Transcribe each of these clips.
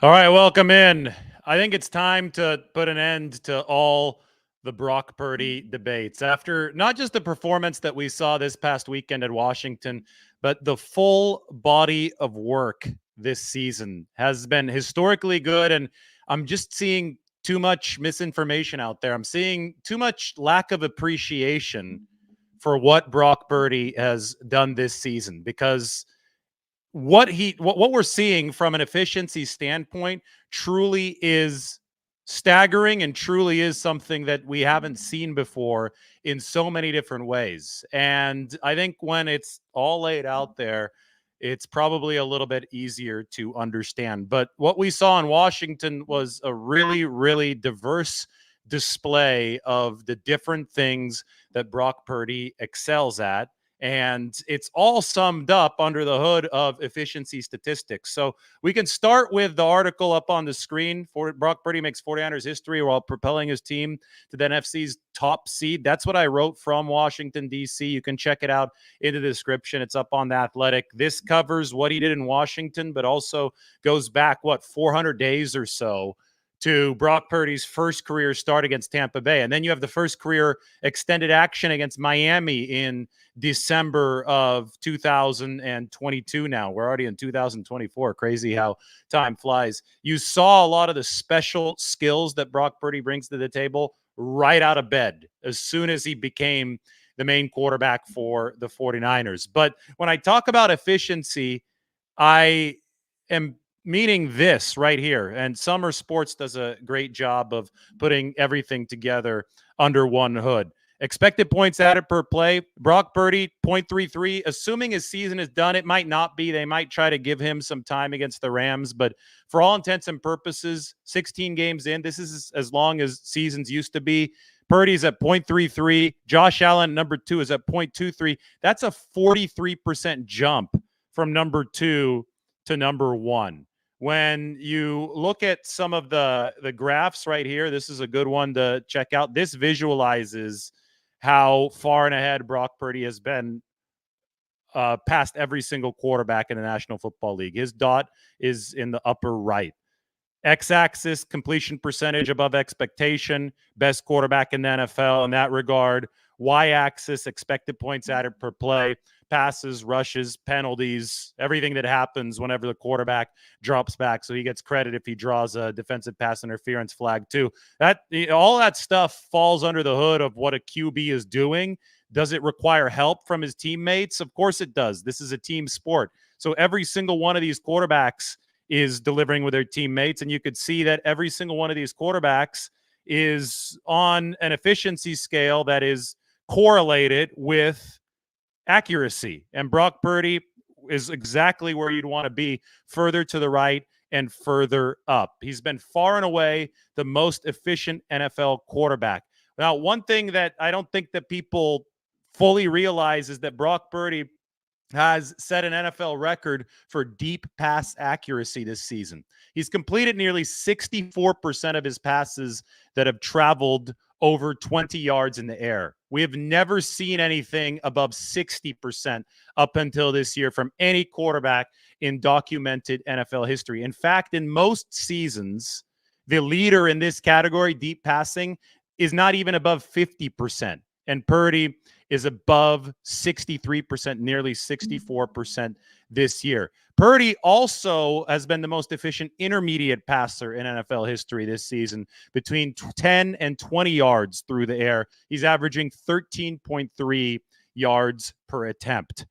All right, welcome in. I think it's time to put an end to all the Brock Purdy debates after not just the performance that we saw this past weekend at Washington, but the full body of work this season has been historically good. And I'm just seeing too much misinformation out there. I'm seeing too much lack of appreciation for what Brock Purdy has done this season because what we're seeing from an efficiency standpoint truly is staggering and truly is something that we haven't seen before in so many different ways. And I think when it's all laid out there, it's probably a little bit easier to understand. But what we saw in Washington was a really, really diverse display of the different things that Brock Purdy excels at, and it's all summed up under the hood of efficiency statistics. So we can start with the article up on the screen. For Brock Purdy makes 49ers history while propelling his team to the NFC's top seed. That's what I wrote from Washington, D.C. You can check it out in the description. It's up on The Athletic. This covers what he did in Washington, but also goes back, 400 days or so to Brock Purdy's first career start against Tampa Bay. And then you have the first career extended action against Miami in December of 2022 now. We're already in 2024. Crazy how time flies. You saw a lot of the special skills that Brock Purdy brings to the table right out of bed as soon as he became the main quarterback for the 49ers. But when I talk about efficiency, I am meaning this right here. And Summer Sports does a great job of putting everything together under one hood. Expected points added per play. Brock Purdy, 0.33. Assuming his season is done, it might not be. They might try to give him some time against the Rams. But for all intents and purposes, 16 games in, this is as long as seasons used to be. Purdy's at 0.33. Josh Allen, number 2, is at 0.23. That's a 43% jump from number 2 to number 1. When you look at some of the graphs right here, this is a good one to check out. This visualizes how far and ahead Brock Purdy has been past every single quarterback in the National Football League. His dot is in the upper right. X-axis, completion percentage above expectation, best quarterback in the NFL in that regard. Y-axis, expected points added per play, passes, rushes, penalties, everything that happens whenever the quarterback drops back. So he gets credit if he draws a defensive pass interference flag too. All that stuff falls under the hood of what a QB is doing. Does it require help from his teammates? Of course it does. This is a team sport. So every single one of these quarterbacks is delivering with their teammates. And you could see that every single one of these quarterbacks is on an efficiency scale that is correlated with accuracy. And Brock Purdy is exactly where you'd want to be, further to the right and further up. He's been far and away the most efficient NFL quarterback. Now, one thing that I don't think that people fully realize is that Brock Purdy has set an NFL record for deep pass accuracy this season. He's completed nearly 64% of his passes that have traveled over 20 yards in the air. We have never seen anything above 60% up until this year from any quarterback in documented NFL history. In fact, in most seasons, the leader in this category, deep passing, is not even above 50%. And Purdy is above 63%, nearly 64% this year. Purdy also has been the most efficient intermediate passer in NFL history this season, between 10 and 20 yards through the air. He's averaging 13.3 yards per attempt.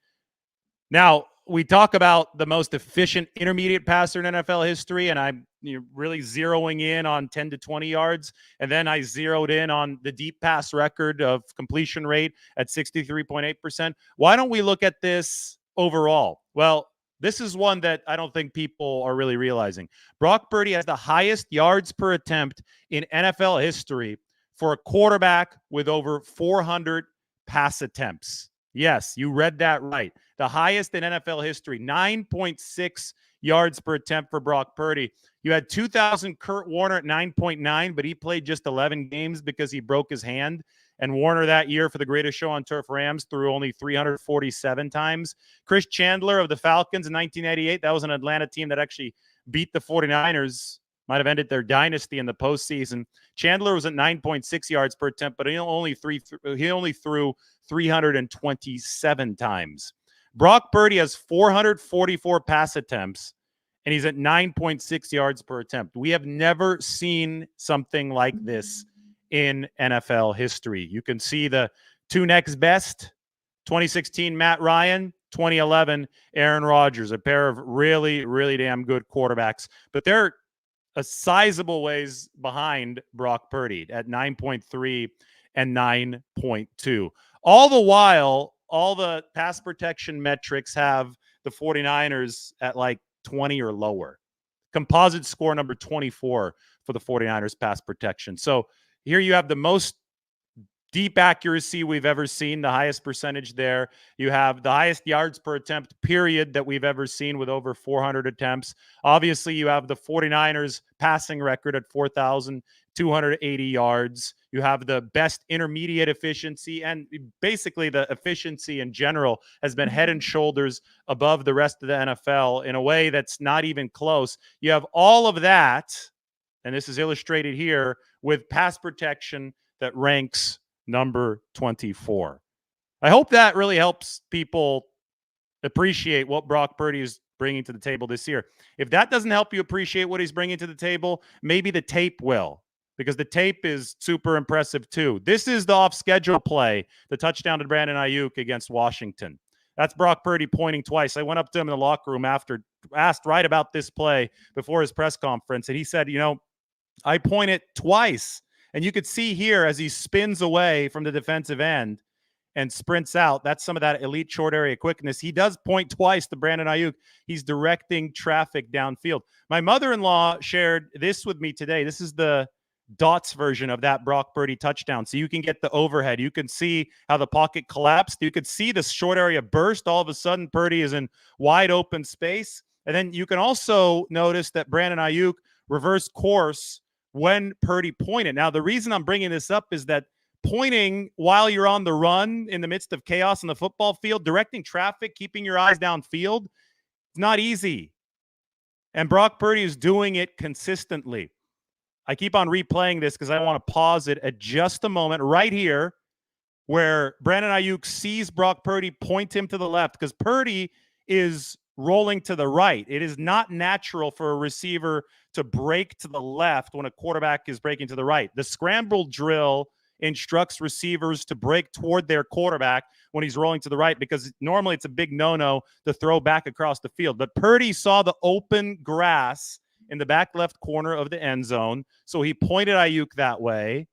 Now, we talk about the most efficient intermediate passer in NFL history, and I'm really zeroing in on 10 to 20 yards. And then I zeroed in on the deep pass record of completion rate at 63.8%. Why don't we look at this overall? Well, this is one that I don't think people are really realizing. Brock Purdy has the highest yards per attempt in NFL history for a quarterback with over 400 pass attempts. Yes, you read that right. The highest in NFL history, 9.6 yards per attempt for Brock Purdy. You had 2000 Kurt Warner at 9.9, but he played just 11 games because he broke his hand. And Warner that year for the Greatest Show on Turf Rams threw only 347 times. Chris Chandler of the Falcons in 1988, that was an Atlanta team that actually beat the 49ers, might have ended their dynasty in the postseason. Chandler was at 9.6 yards per attempt, but he only threw 327 times. Brock Purdy has 444 pass attempts, and he's at 9.6 yards per attempt. We have never seen something like this in NFL history. You can see the two next best, 2016 Matt Ryan, 2011 Aaron Rodgers, a pair of really, really damn good quarterbacks. But they're a sizable ways behind Brock Purdy at 9.3 and 9.2. All the while, all the pass protection metrics have the 49ers at like 20 or lower. Composite score number 24 for the 49ers pass protection. So here you have the most deep accuracy we've ever seen, the highest percentage there. You have the highest yards per attempt, period, that we've ever seen with over 400 attempts. Obviously, you have the 49ers passing record at 4,280 yards. You have the best intermediate efficiency, and basically the efficiency in general has been head and shoulders above the rest of the NFL in a way that's not even close. You have all of that, and this is illustrated here, with pass protection that ranks number 24. I hope that really helps people appreciate what Brock Purdy is bringing to the table this year. If that doesn't help you appreciate what he's bringing to the table, maybe the tape will, because the tape is super impressive too. This is the off-schedule play, the touchdown to Brandon Ayuk against Washington. That's Brock Purdy pointing twice. I went up to him in the locker room after, asked right about this play before his press conference, and he said, I pointed twice. And you could see here as he spins away from the defensive end and sprints out, that's some of that elite short area quickness. He does point twice to Brandon Ayuk. He's directing traffic downfield. My mother-in-law shared this with me today. This is the dots version of that Brock Purdy touchdown. So you can get the overhead. You can see how the pocket collapsed. You could see the short area burst. All of a sudden, Purdy is in wide open space. And then you can also notice that Brandon Ayuk reversed course when Purdy pointed. Now, the reason I'm bringing this up is that pointing while you're on the run in the midst of chaos in the football field, directing traffic, keeping your eyes downfield, it's not easy. And Brock Purdy is doing it consistently. I keep on replaying this because I want to pause it at just a moment right here where Brandon Ayuk sees Brock Purdy point him to the left, because Purdy is rolling to the right. It is not natural for a receiver to break to the left when a quarterback is breaking to the right. The scramble drill instructs receivers to break toward their quarterback when he's rolling to the right, because normally it's a big no-no to throw back across the field. But Purdy saw the open grass in the back left corner of the end zone, so he pointed Ayuk that way,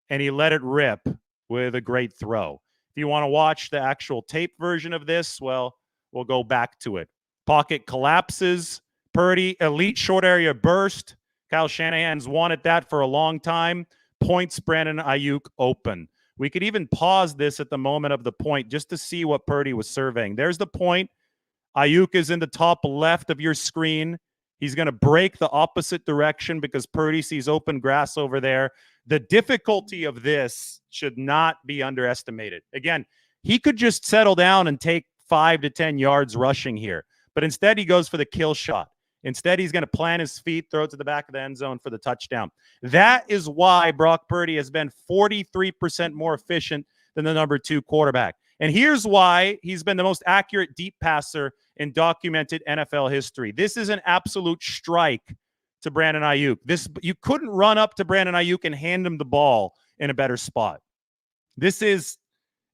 and he let it rip with a great throw. If you want to watch the actual tape version of this, well, we'll go back to it. Pocket collapses. Purdy, elite short area burst. Kyle Shanahan's wanted that for a long time. Points Brandon Ayuk open. We could even pause this at the moment of the point just to see what Purdy was surveying. There's the point. Ayuk is in the top left of your screen. He's going to break the opposite direction because Purdy sees open grass over there. The difficulty of this should not be underestimated. Again, he could just settle down and take 5 to 10 yards rushing here. But instead, he goes for the kill shot. Instead, he's going to plant his feet, throw it to the back of the end zone for the touchdown. That is why Brock Purdy has been 43% more efficient than the number 2 quarterback. And here's why he's been the most accurate deep passer in documented NFL history. This is an absolute strike to Brandon Ayuk. You couldn't run up to Brandon Ayuk and hand him the ball in a better spot. This is,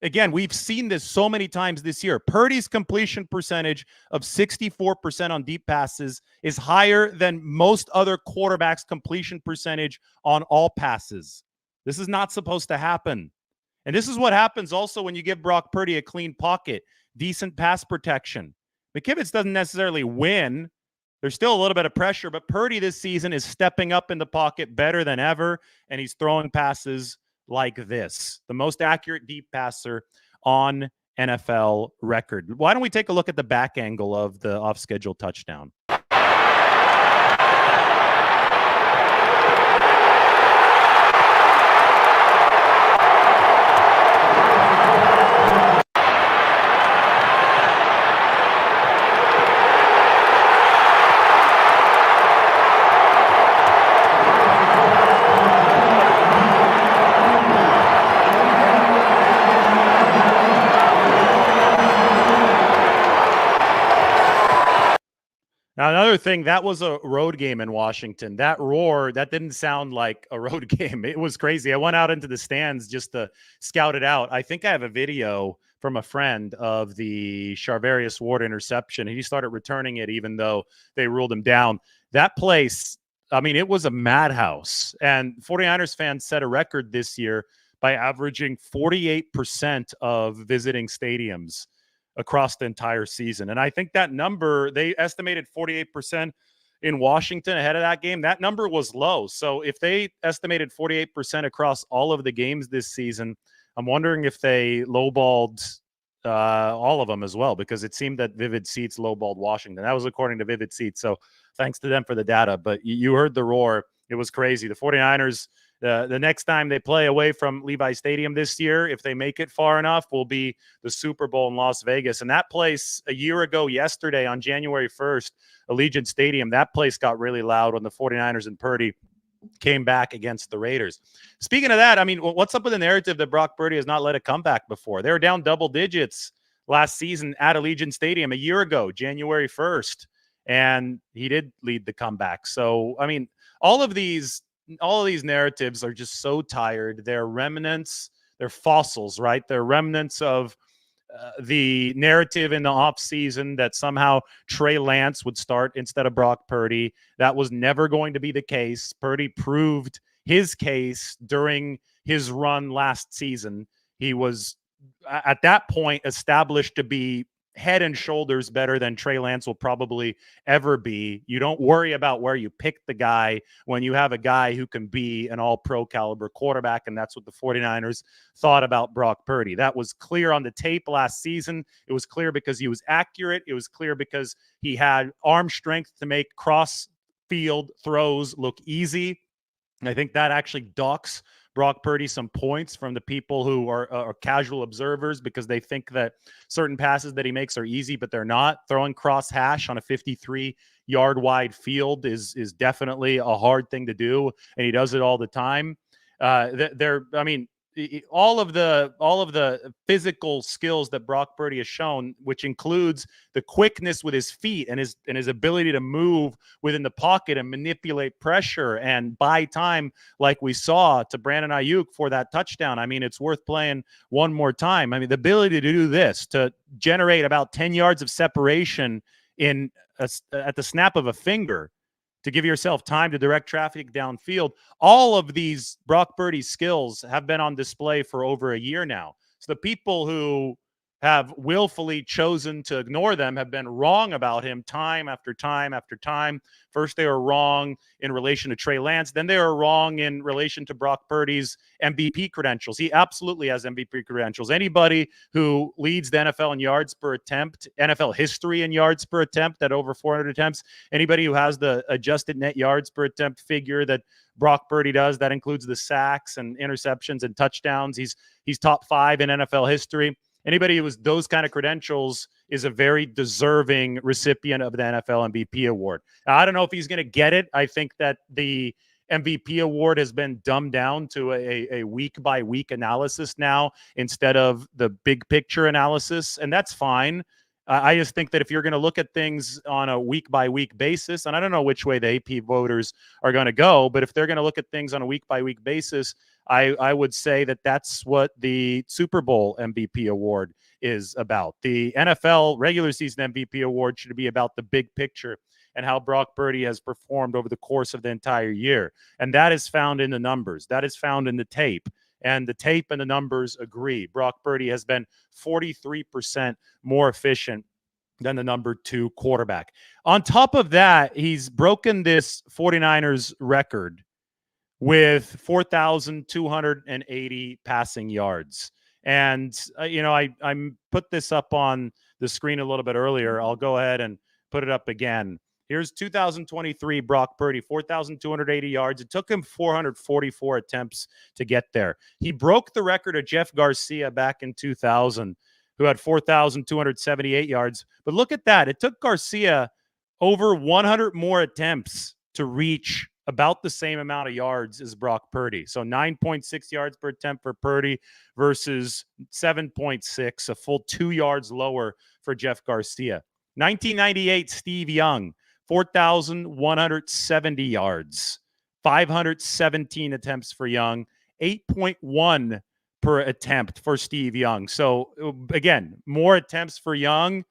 again, we've seen this so many times this year. Purdy's completion percentage of 64% on deep passes is higher than most other quarterbacks' completion percentage on all passes. This is not supposed to happen. And this is what happens also when you give Brock Purdy a clean pocket, decent pass protection. McKivitz doesn't necessarily win. There's still a little bit of pressure, but Purdy this season is stepping up in the pocket better than ever, and he's throwing passes like this. The most accurate deep passer on NFL record. Why don't we take a look at the back angle of the off-schedule touchdown? other thing, that was a road game in Washington. That roar, that didn't sound like a road game. It was crazy. I went out into the stands just to scout it out. I think I have a video from a friend of the Charvarius Ward interception. He started returning it even though they ruled him down. That place, I mean, it was a madhouse. And 49ers fans set a record this year by averaging 48% of visiting stadiums across the entire season. And I think that number, they estimated 48% in Washington ahead of that game. That number was low. So if they estimated 48% across all of the games this season, I'm wondering if they lowballed all of them as well, because it seemed that Vivid Seats lowballed Washington. That was according to Vivid Seats. So thanks to them for the data. But you heard the roar. It was crazy. The 49ers, the next time they play away from Levi Stadium this year, if they make it far enough, will be the Super Bowl in Las Vegas. And that place a year ago yesterday on January 1st, Allegiant Stadium, that place got really loud when the 49ers and Purdy came back against the Raiders. Speaking of that, I mean, what's up with the narrative that Brock Purdy has not led a comeback before? They were down double digits last season at Allegiant Stadium a year ago, January 1st, and he did lead the comeback. So, I mean, all of these narratives are just so tired. They're remnants, they're fossils, right? They're remnants of the narrative in the offseason that somehow Trey Lance would start instead of Brock Purdy. That was never going to be the case. Purdy proved his case during his run last season. He was, at that point, established to be head and shoulders better than Trey Lance will probably ever be. You don't worry about where you pick the guy when you have a guy who can be an all-pro caliber quarterback, and that's what the 49ers thought about Brock Purdy. That was clear on the tape last season. It was clear because he was accurate. It was clear because he had arm strength to make cross-field throws look easy. And I think that actually docks Brock Purdy some points from the people who are casual observers, because they think that certain passes that he makes are easy, but they're not. Throwing cross hash on a 53-yard wide field is definitely a hard thing to do, and he does it all the time. I mean, all of the physical skills that Brock Purdy has shown, which includes the quickness with his feet and his ability to move within the pocket and manipulate pressure and buy time, like we saw to Brandon Ayuk for that touchdown. I mean, it's worth playing one more time. I mean, the ability to do this, to generate about 10 yards of separation at the snap of a finger, to give yourself time to direct traffic downfield. All of these Brock Purdy skills have been on display for over a year now. So the people who have willfully chosen to ignore them have been wrong about him time after time after time. First, they were wrong in relation to Trey Lance. Then they were wrong in relation to Brock Purdy's MVP credentials. He absolutely has MVP credentials. Anybody who leads the NFL in yards per attempt, NFL history in yards per attempt at over 400 attempts, anybody who has the adjusted net yards per attempt figure that Brock Purdy does, that includes the sacks and interceptions and touchdowns. He's top 5 in NFL history. Anybody who has those kind of credentials is a very deserving recipient of the NFL MVP award. Now, I don't know if he's going to get it. I think that the MVP award has been dumbed down to a week-by-week analysis now instead of the big picture analysis, and that's fine. I just think that if you're going to look at things on a week-by-week basis, and I don't know which way the AP voters are going to go, but if they're going to look at things on a week-by-week basis, I would say that that's what the Super Bowl MVP award is about. The NFL regular season MVP award should be about the big picture and how Brock Purdy has performed over the course of the entire year. And that is found in the numbers. That is found in the tape. And the tape and the numbers agree. Brock Purdy has been 43% more efficient than the number 2 quarterback. On top of that, he's broken this 49ers record with 4,280 passing yards. And, I put this up on the screen a little bit earlier. I'll go ahead and put it up again. Here's 2023 Brock Purdy, 4,280 yards. It took him 444 attempts to get there. He broke the record of Jeff Garcia back in 2000, who had 4,278 yards. But look at that. It took Garcia over 100 more attempts to reach about the same amount of yards as Brock Purdy. So 9.6 yards per attempt for Purdy versus 7.6, a full 2 yards lower for Jeff Garcia. 1998, Steve Young, 4,170 yards, 517 attempts for Young, 8.1 per attempt for Steve Young. So again, more attempts for Young,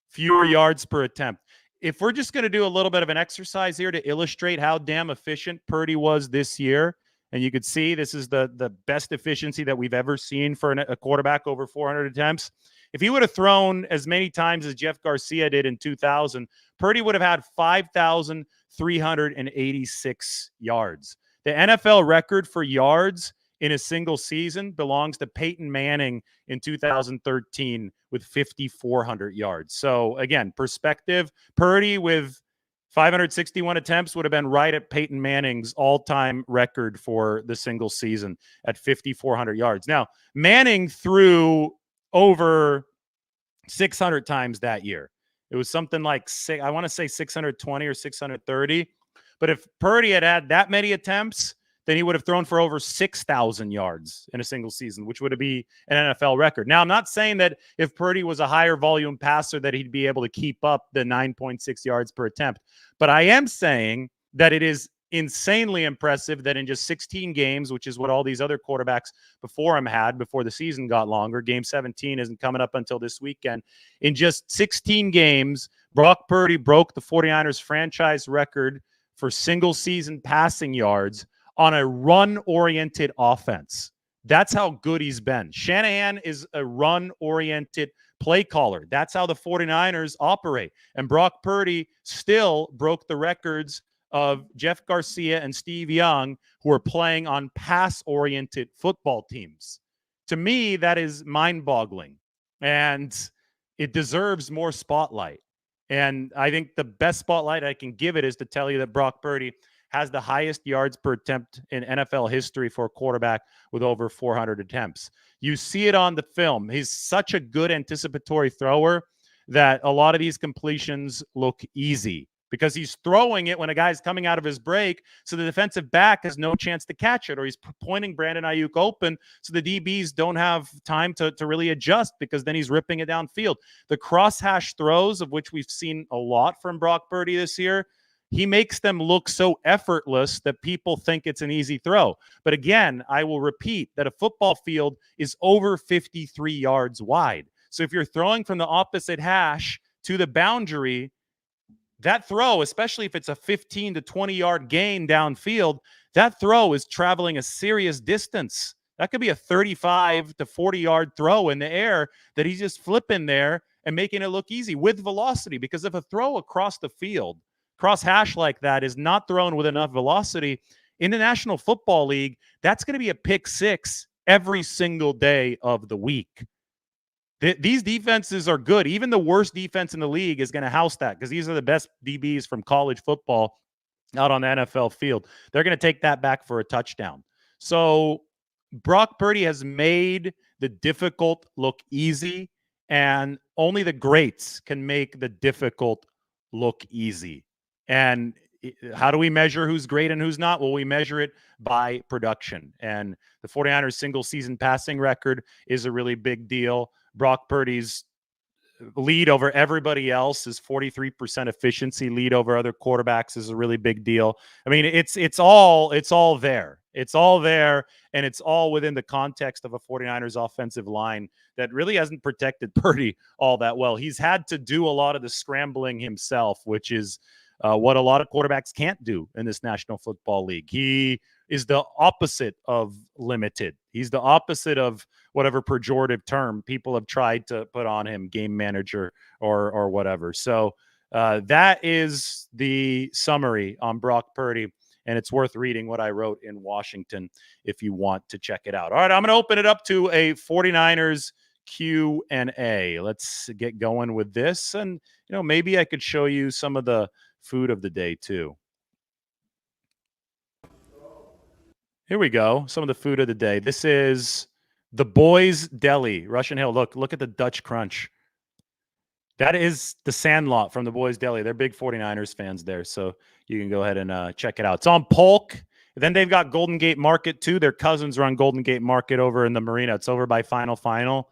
fewer yards per attempt. If we're just going to do a little bit of an exercise here to illustrate how damn efficient Purdy was this year, and you could see this is the best efficiency that we've ever seen for a quarterback over 400 attempts. If he would have thrown as many times as Jeff Garcia did in 2000, Purdy would have had 5,386 yards. The NFL record for yards in a single season belongs to Peyton Manning in 2013 with 5,400 yards. So again, perspective, Purdy with 561 attempts would have been right at Peyton Manning's all-time record for the single season at 5,400 yards. Now, Manning threw over 600 times that year. It was something like, I want to say 620 or 630. But if Purdy had had that many attempts, then he would have thrown for over 6,000 yards in a single season, which would be an NFL record. Now, I'm not saying that if Purdy was a higher volume passer that he'd be able to keep up the 9.6 yards per attempt. But I am saying that it is insanely impressive that in just 16 games, which is what all these other quarterbacks before him had before the season got longer, game 17 isn't coming up until this weekend. In just 16 games, Brock Purdy broke the 49ers franchise record for single season passing yards on a run-oriented offense. That's how good he's been. Shanahan is a run-oriented play caller. That's how the 49ers operate. And Brock Purdy still broke the records of Jeff Garcia and Steve Young, who are playing on pass-oriented football teams. To me, that is mind-boggling. And it deserves more spotlight. And I think the best spotlight I can give it is to tell you that Brock Purdy has the highest yards per attempt in NFL history for a quarterback with over 400 attempts. You see it on the film. He's such a good anticipatory thrower that a lot of these completions look easy because he's throwing it when a guy's coming out of his break, so the defensive back has no chance to catch it, or he's pointing Brandon Ayuk open so the DBs don't have time to really adjust because then he's ripping it downfield. The crosshash throws, of which we've seen a lot from Brock Purdy this year, he makes them look so effortless that people think it's an easy throw. But again, I will repeat that a football field is over 53 yards wide. So if you're throwing from the opposite hash to the boundary, that throw, especially if it's a 15 to 20 yard gain downfield, that throw is traveling a serious distance. That could be a 35 to 40 yard throw in the air that he's just flipping there and making it look easy with velocity. Because if a throw across the field, cross hash like that, is not thrown with enough velocity in the National Football League, that's going to be a pick six every single day of the week. These defenses are good. Even the worst defense in the league is going to house that because these are the best DBs from college football out on the NFL field. They're going to take that back for a touchdown. So Brock Purdy has made the difficult look easy, and only the greats can make the difficult look easy. And how do we measure who's great and who's not? Well, we measure it by production. And the 49ers single season passing record is a really big deal. Brock Purdy's lead over everybody else is 43% efficiency. Lead over other quarterbacks is a really big deal. I mean, it's all there. It's all there, and it's all within the context of a 49ers offensive line that really hasn't protected Purdy all that well. He's had to do a lot of the scrambling himself, which is what a lot of quarterbacks can't do in this National Football League. He is the opposite of limited. He's the opposite of whatever pejorative term people have tried to put on him, game manager or whatever. So that is the summary on Brock Purdy, and it's worth reading what I wrote in Washington if you want to check it out. All right, I'm going to open it up to a 49ers Q&A. Let's get going with this, and maybe I could show you some of the food of the day too. Here we go. Some of the food of the day. This is the Boys Deli, Russian Hill. Look at the Dutch Crunch. That is the Sandlot from the Boys Deli. They're big 49ers fans there, so you can go ahead and check it out. It's on Polk. Then they've got Golden Gate Market too. Their cousins run Golden Gate Market over in the Marina. It's over by Final.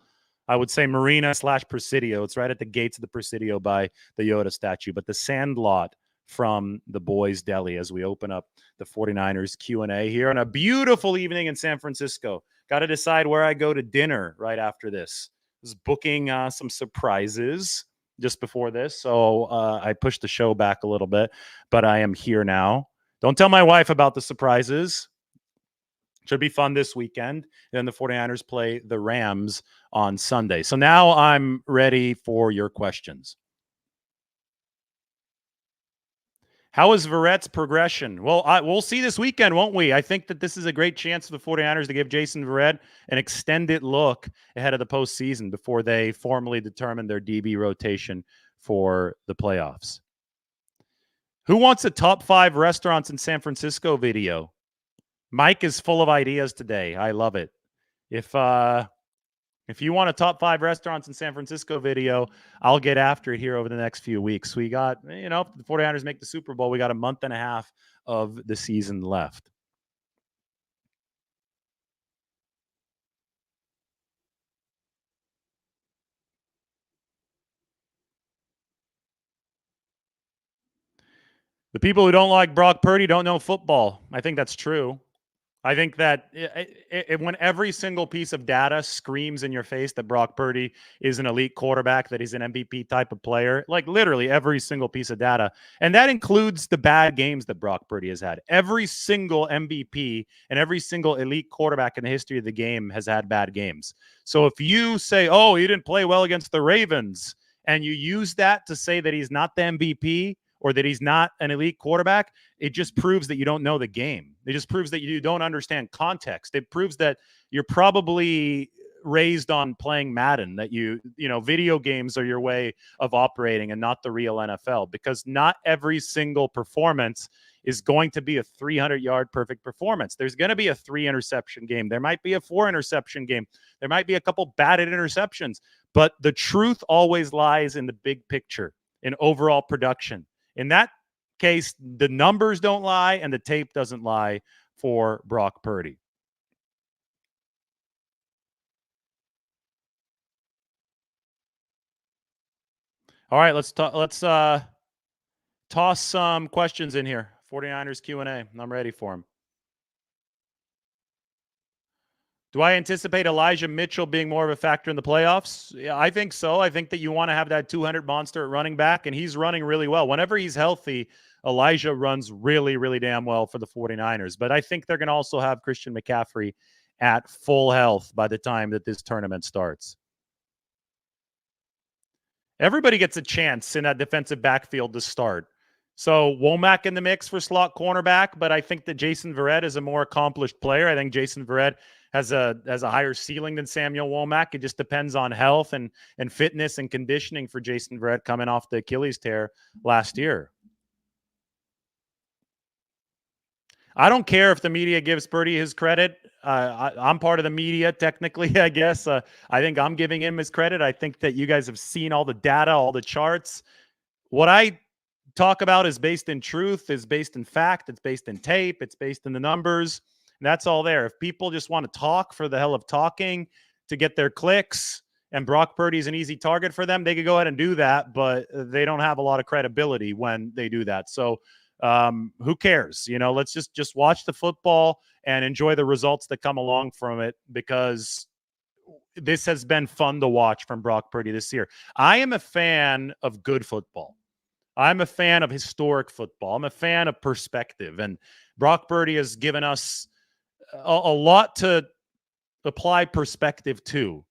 I would say Marina / Presidio. It's right at the gates of the Presidio by the Yoda statue. But the Sandlot from the Boys Deli as we open up the 49ers Q&A here on a beautiful evening in San Francisco. Got to decide where I go to dinner right after this. I was booking some surprises just before this, so I pushed the show back a little bit, but I am here now. Don't tell my wife about the surprises. Should be fun this weekend. Then the 49ers play the Rams on Sunday. So now I'm ready for your questions. How is Verrett's progression? Well, we'll see this weekend, won't we? I think that this is a great chance for the 49ers to give Jason Verrett an extended look ahead of the postseason before they formally determine their DB rotation for the playoffs. Who wants a top 5 restaurants in San Francisco video? Mike is full of ideas today. I love it. If you want a top 5 restaurants in San Francisco video, I'll get after it here over the next few weeks. We got, if the 49ers make the Super Bowl, we got a month and a half of the season left. The people who don't like Brock Purdy don't know football. I think that's true. I think that when every single piece of data screams in your face that Brock Purdy is an elite quarterback, that he's an MVP type of player, like literally every single piece of data, and that includes the bad games that Brock Purdy has had. Every single MVP and every single elite quarterback in the history of the game has had bad games. So if you say, oh, he didn't play well against the Ravens, and you use that to say that he's not the MVP or that he's not an elite quarterback, it just proves that you don't know the game. It just proves that you don't understand context. It proves that you're probably raised on playing Madden, that video games are your way of operating and not the real NFL, because not every single performance is going to be a 300-yard perfect performance. There's going to be a 3-interception game. There might be a 4-interception game. There might be a couple batted interceptions, but the truth always lies in the big picture, in overall production. In that case, the numbers don't lie and the tape doesn't lie for Brock Purdy. All right, let's toss some questions in here. 49ers Q&A. I'm ready for them. Do I anticipate Elijah Mitchell being more of a factor in the playoffs? Yeah, I think so. I think that you want to have that 200 monster at running back, and he's running really well. Whenever he's healthy, Elijah runs really, really damn well for the 49ers. But I think they're going to also have Christian McCaffrey at full health by the time that this tournament starts. Everybody gets a chance in that defensive backfield to start. So Womack in the mix for slot cornerback, but I think that Jason Verrett is a more accomplished player. I think Jason Verrett has a higher ceiling than Samuel Womack. It just depends on health and fitness and conditioning for Jason Verrett coming off the Achilles tear last year. I don't care if the media gives Purdy his credit. I'm part of the media, technically, I guess. I think I'm giving him his credit. I think that you guys have seen all the data, all the charts. What I talk about is based in truth, is based in fact, it's based in tape, it's based in the numbers. And that's all there. If people just want to talk for the hell of talking to get their clicks, and Brock Purdy's an easy target for them, they could go ahead and do that, but they don't have a lot of credibility when they do that. So who cares? Let's just watch the football and enjoy the results that come along from it, because this has been fun to watch from Brock Purdy this year. I am a fan of good football. I'm a fan of historic football. I'm a fan of perspective. And Brock Purdy has given us a lot to apply perspective to,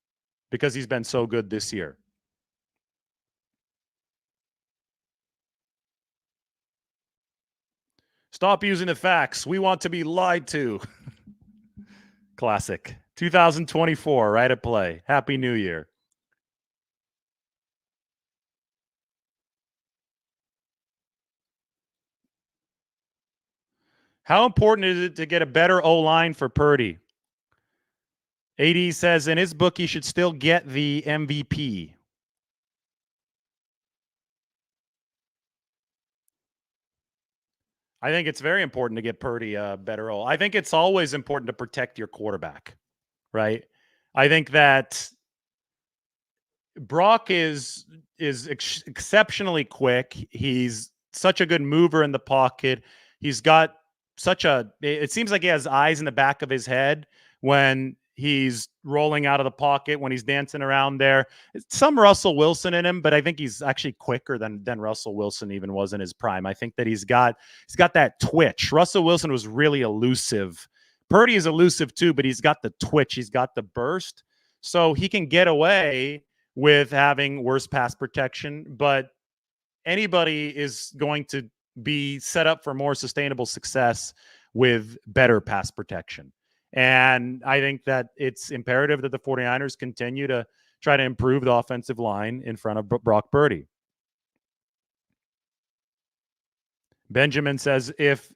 because he's been so good this year. Stop using the facts. We want to be lied to. Classic. 2024, right at play. Happy New Year. How important is it to get a better O-line for Purdy? AD says in his book he should still get the MVP. I think it's very important to get Purdy a better O. I think it's always important to protect your quarterback, right? I think that Brock is exceptionally quick. He's such a good mover in the pocket. He's got it seems like he has eyes in the back of his head when he's rolling out of the pocket, when he's dancing around there. Some Russell Wilson in him, but I think he's actually quicker than Russell Wilson even was in his prime. I think that he's got that twitch. Russell Wilson was really elusive. Purdy is elusive too, but he's got the twitch. He's got the burst. So he can get away with having worse pass protection, but anybody is going to be set up for more sustainable success with better pass protection. And I think that it's imperative that the 49ers continue to try to improve the offensive line in front of Brock Purdy. Benjamin says if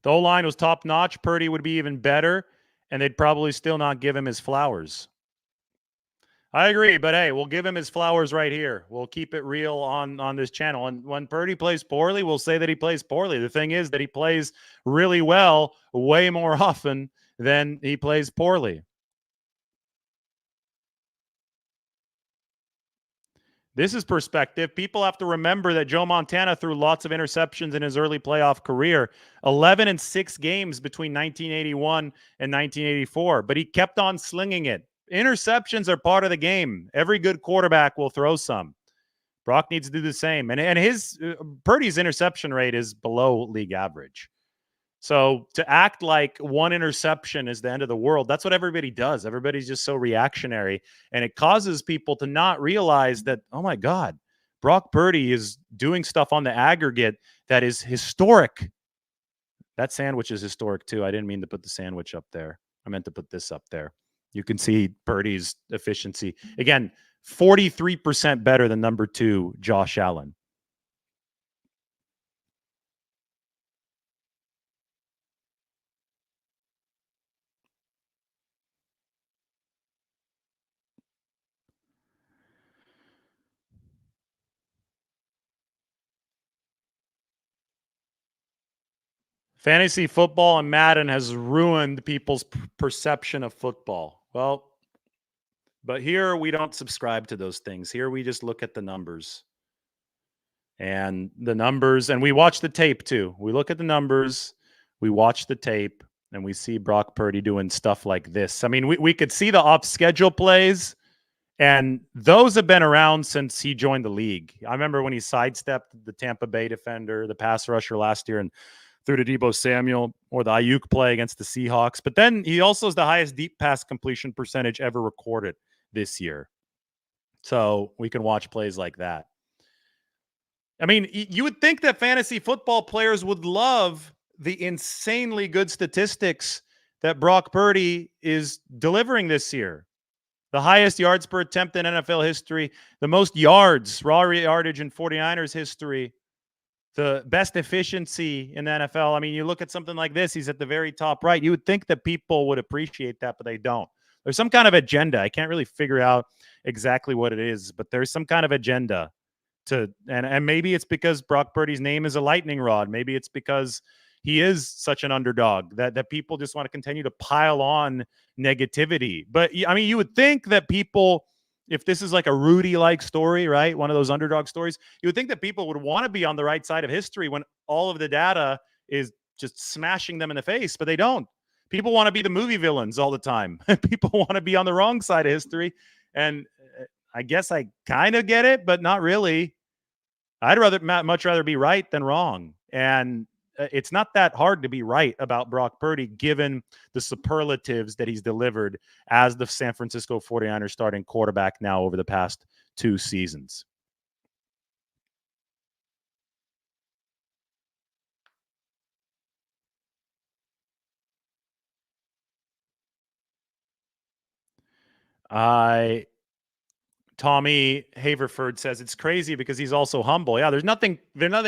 the O-line was top-notch, Purdy would be even better, and they'd probably still not give him his flowers. I agree, but hey, we'll give him his flowers right here. We'll keep it real on this channel. And when Purdy plays poorly, we'll say that he plays poorly. The thing is that he plays really well way more often than he plays poorly. This is perspective. People have to remember that Joe Montana threw lots of interceptions in his early playoff career, 11 in 6 games between 1981 and 1984, but he kept on slinging it. Interceptions are part of the game. Every good quarterback will throw some. Brock needs to do the same. And his Purdy's interception rate is below league average. So to act like one interception is the end of the world, that's what everybody does. Everybody's just so reactionary. And it causes people to not realize that, oh my God, Brock Purdy is doing stuff on the aggregate that is historic. That sandwich is historic too. I didn't mean to put the sandwich up there. I meant to put this up there. You can see Purdy's efficiency. Again, 43% better than number 2, Josh Allen. Fantasy football and Madden has ruined people's perception of football. Well, but here we don't subscribe to those things. Here we just look at the numbers. And the numbers, and we watch the tape too. We look at the numbers, we watch the tape, and we see Brock Purdy doing stuff like this. I mean, we could see the off-schedule plays, and those have been around since he joined the league. I remember when he sidestepped the Tampa Bay defender, the pass rusher last year, and threw to Deebo Samuel, or the Ayuk play against the Seahawks. But then he also is the highest deep pass completion percentage ever recorded this year. So we can watch plays like that. I mean, you would think that fantasy football players would love the insanely good statistics that Brock Purdy is delivering this year. The highest yards per attempt in NFL history, the most yards, raw yardage in 49ers history, the best efficiency in the NFL. I mean, you look at something like this, he's at the very top right. You would think that people would appreciate that, but they don't. There's some kind of agenda. I can't really figure out exactly what it is, but there's some kind of agenda and maybe it's because Brock Purdy's name is a lightning rod. Maybe it's because he is such an underdog that people just want to continue to pile on negativity. But I mean, you would think that people, if this is like a Rudy-like story, right? One of those underdog stories, you would think that people would want to be on the right side of history when all of the data is just smashing them in the face, but they don't. People want to be the movie villains all the time. People want to be on the wrong side of history. And I guess I kind of get it, but not really. I'd much rather be right than wrong. And it's not that hard to be right about Brock Purdy, given the superlatives that he's delivered as the San Francisco 49ers starting quarterback now over the past 2 seasons. Tommy Haverford says it's crazy because he's also humble. Yeah, there's nothing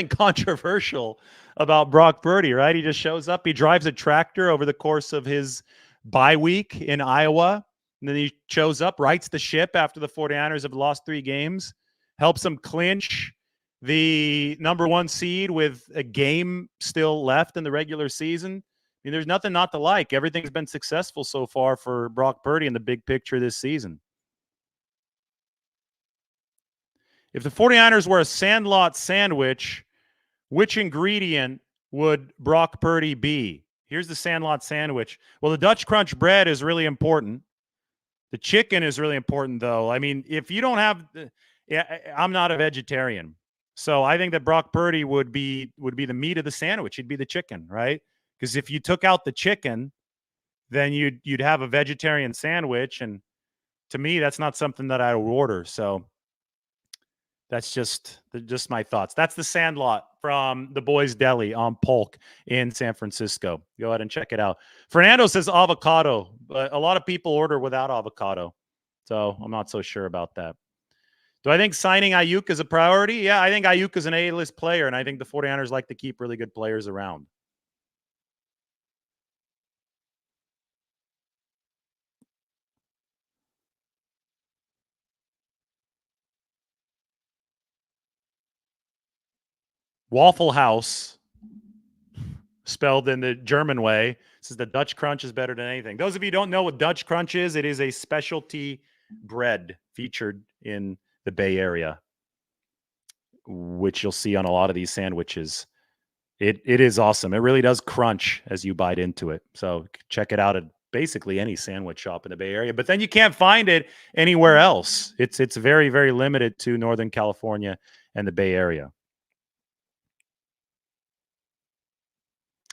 controversial about Brock Purdy, right? He just shows up. He drives a tractor over the course of his bye week in Iowa. And then he shows up, rights the ship after the 49ers have lost 3 games, helps them clinch the number 1 seed with a game still left in the regular season. I mean, there's nothing not to like. Everything's been successful so far for Brock Purdy in the big picture this season. If the 49ers were a Sandlot sandwich, which ingredient would Brock Purdy be? Here's the Sandlot sandwich. Well, the Dutch Crunch bread is really important. The chicken is really important, though. I mean, if you don't have, yeah, I'm not a vegetarian, so I think that Brock Purdy would be the meat of the sandwich. He'd be the chicken, right? Because if you took out the chicken, then you'd have a vegetarian sandwich, and to me, that's not something that I would order. So that's just my thoughts. That's the Sandlot from the Boys Deli on Polk in San Francisco. Go ahead and check it out. Fernando says avocado, but a lot of people order without avocado. So I'm not so sure about that. Do I think signing Ayuk is a priority? Yeah, I think Ayuk is an A-list player, and I think the 49ers like to keep really good players around. Waffle House, spelled in the German way, says the Dutch Crunch is better than anything. Those of you who don't know what Dutch Crunch is, it is a specialty bread featured in the Bay Area, which you'll see on a lot of these sandwiches. It is awesome. It really does crunch as you bite into it. So check it out at basically any sandwich shop in the Bay Area. But then you can't find it anywhere else. It's very, very limited to Northern California and the Bay Area.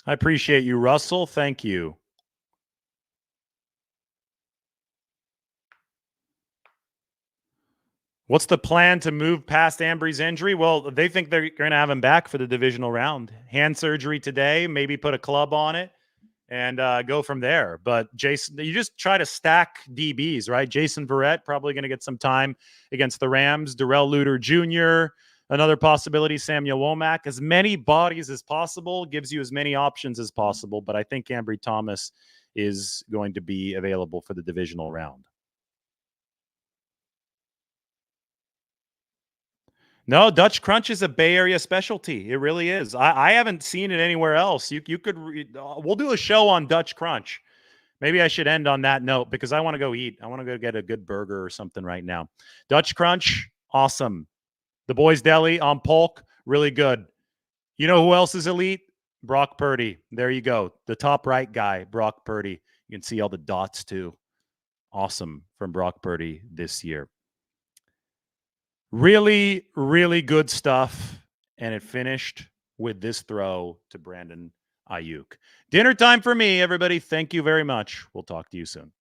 I appreciate you, Russell. Thank you. What's the plan to move past Ambry's injury? Well, they think they're going to have him back for the divisional round. Hand surgery today, maybe put a club on it and go from there. But Jason, you just try to stack DBs, right? Jason Verrett probably going to get some time against the Rams. Darrell Luter Jr., another possibility. Samuel Womack. As many bodies as possible gives you as many options as possible. But I think Ambry Thomas is going to be available for the divisional round. No, Dutch Crunch is a Bay Area specialty. It really is. I haven't seen it anywhere else. You could we'll do a show on Dutch Crunch. Maybe I should end on that note because I want to go eat. I want to go get a good burger or something right now. Dutch Crunch, awesome. The Boys Deli on Polk, really good. You know who else is elite? Brock Purdy. There you go. The top right guy, Brock Purdy. You can see all the dots too. Awesome from Brock Purdy this year. Really, really good stuff. And it finished with this throw to Brandon Ayuk. Dinner time for me, everybody. Thank you very much. We'll talk to you soon.